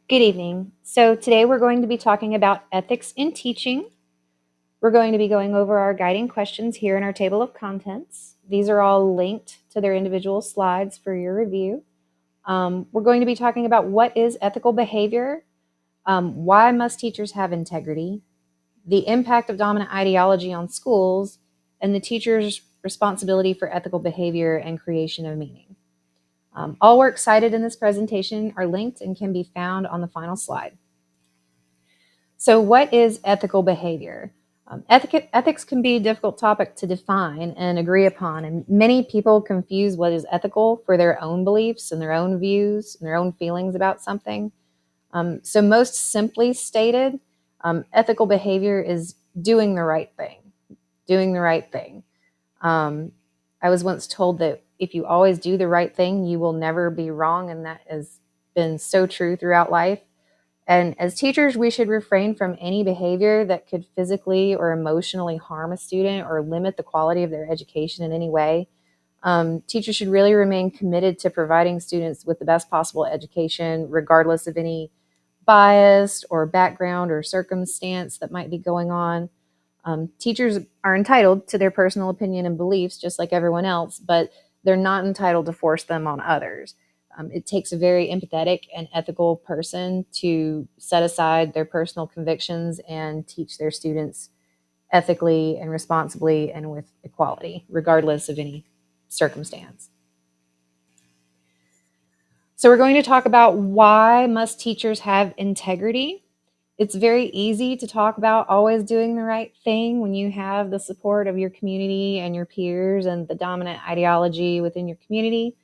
Good evening. So today we're going to be talking about ethics in teaching. We're going to be going over our guiding questions here in our table of contents. These are all linked to their individual slides for your review. We're going to be talking about what is ethical behavior, why must teachers have integrity, the impact of dominant ideology on schools, and the teacher's responsibility for ethical behavior and creation of meaning. All works cited in this presentation are linked and can be found on the final slide. So, what is ethical behavior? Ethics can be a difficult topic to define and agree upon, and many people confuse what is ethical for their own beliefs and their own views and their own feelings about something. So, most simply stated, ethical behavior is doing the right thing. Doing the right thing. I was once told that if you always do the right thing, you will never be wrong, and that has been so true throughout life. And as teachers, we should refrain from any behavior that could physically or emotionally harm a student or limit the quality of their education in any way. Teachers should really remain committed to providing students with the best possible education, regardless of any bias or background or circumstance that might be going on. Teachers are entitled to their personal opinion and beliefs, just like everyone else, but they're not entitled to force them on others. It takes a very empathetic and ethical person to set aside their personal convictions and teach their students ethically and responsibly and with equality, regardless of any circumstance. So we're going to talk about why must teachers have integrity. It's very easy to talk about always doing the right thing when you have the support of your community and your peers and the dominant ideology within your community.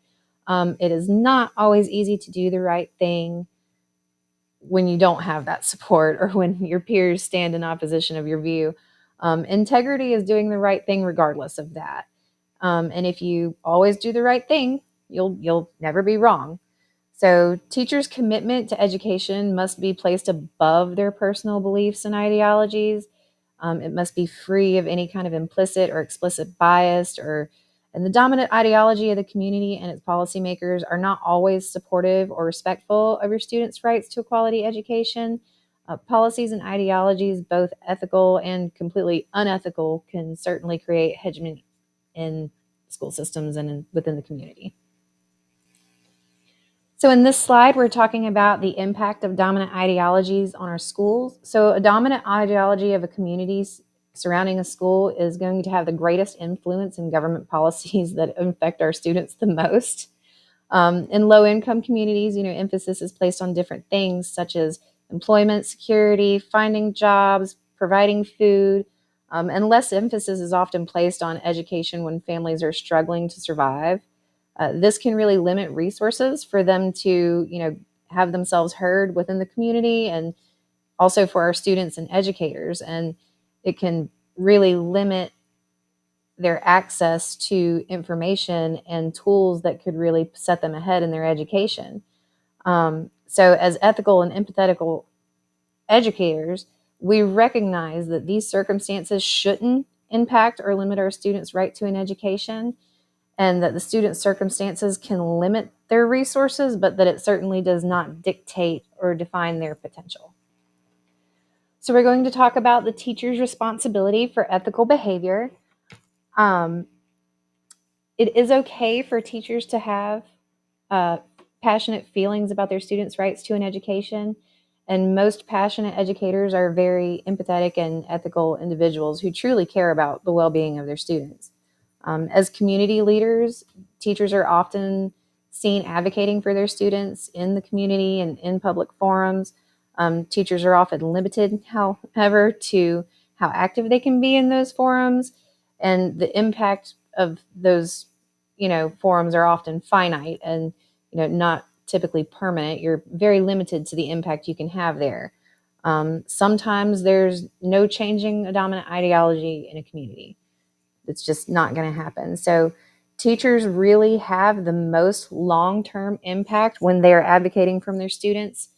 It is not always easy to do the right thing when you don't have that support or when your peers stand in opposition of your view. Integrity is doing the right thing regardless of that. And if you always do the right thing, you'll never be wrong. So teachers' commitment to education must be placed above their personal beliefs and ideologies. It must be free of any kind of implicit or explicit bias and the dominant ideology of the community and its policymakers are not always supportive or respectful of your students' rights to a quality education. Policies and ideologies, both ethical and completely unethical, can certainly create hegemony in school systems and within the community. So in this slide, we're talking about the impact of dominant ideologies on our schools. So a dominant ideology of a community surrounding a school is going to have the greatest influence in government policies that affect our students the most. In low-income communities, emphasis is placed on different things such as employment, security, finding jobs, providing food, and less emphasis is often placed on education when families are struggling to survive. This can really limit resources for them to, have themselves heard within the community and also for our students and educators. And it can really limit their access to information and tools that could really set them ahead in their education. So as ethical and empathetical educators, we recognize that these circumstances shouldn't impact or limit our students' right to an education, and that the student's circumstances can limit their resources, but that it certainly does not dictate or define their potential. So we're going to talk about the teacher's responsibility for ethical behavior. Um, it is okay for teachers to have uh, passionate feelings about their students' rights to an education. And most passionate educators are very empathetic and ethical individuals who truly care about the well-being of their students. As community leaders, teachers are often seen advocating for their students in the community and in public forums. Teachers are often limited, however, to how active they can be in those forums, and the impact of those, forums are often finite and, not typically permanent. You're very limited to the impact you can have there. Sometimes there's no changing a dominant ideology in a community. It's just not going to happen. So teachers really have the most long-term impact when they're advocating from their students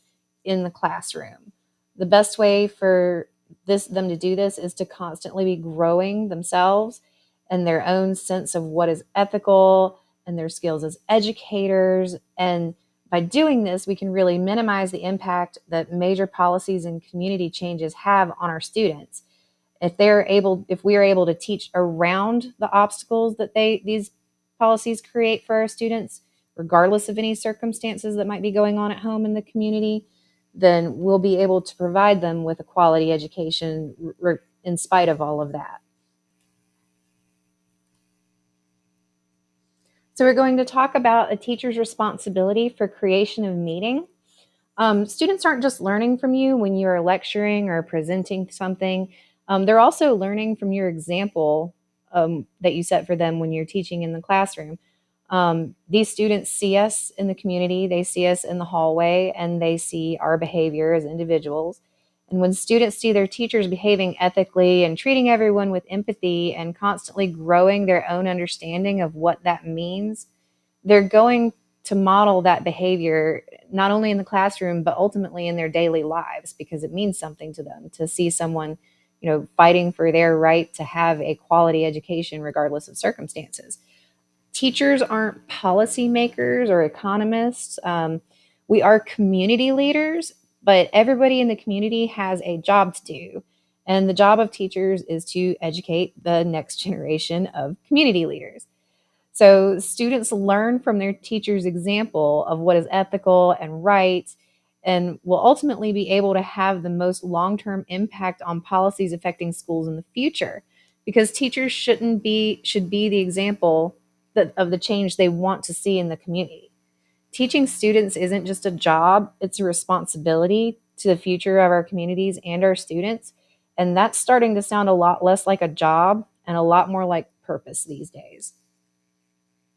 in the classroom. The best way for them to do this is to constantly be growing themselves and their own sense of what is ethical and their skills as educators, and By doing this, we can really minimize the impact that major policies and community changes have on our students. If we are able to teach around the obstacles that these policies create for our students, regardless of any circumstances that might be going on at home in the community, then we'll be able to provide them with a quality education in spite of all of that. So we're going to talk about a teacher's responsibility for creation of meaning. Students aren't just learning from you when you're lecturing or presenting something. They're also learning from your example that you set for them when you're teaching in the classroom. These students see us in the community, they see us in the hallway, and they see our behavior as individuals. And when students see their teachers behaving ethically and treating everyone with empathy and constantly growing their own understanding of what that means, they're going to model that behavior not only in the classroom but ultimately in their daily lives, because it means something to them to see someone, fighting for their right to have a quality education regardless of circumstances. Teachers aren't policymakers or economists. We are community leaders, but everybody in the community has a job to do. And the job of teachers is to educate the next generation of community leaders. So students learn from their teacher's example of what is ethical and right, and will ultimately be able to have the most long-term impact on policies affecting schools in the future, because teachers should be the example of the change they want to see in the community. Teaching students isn't just a job, it's a responsibility to the future of our communities and our students. And that's starting to sound a lot less like a job and a lot more like purpose these days.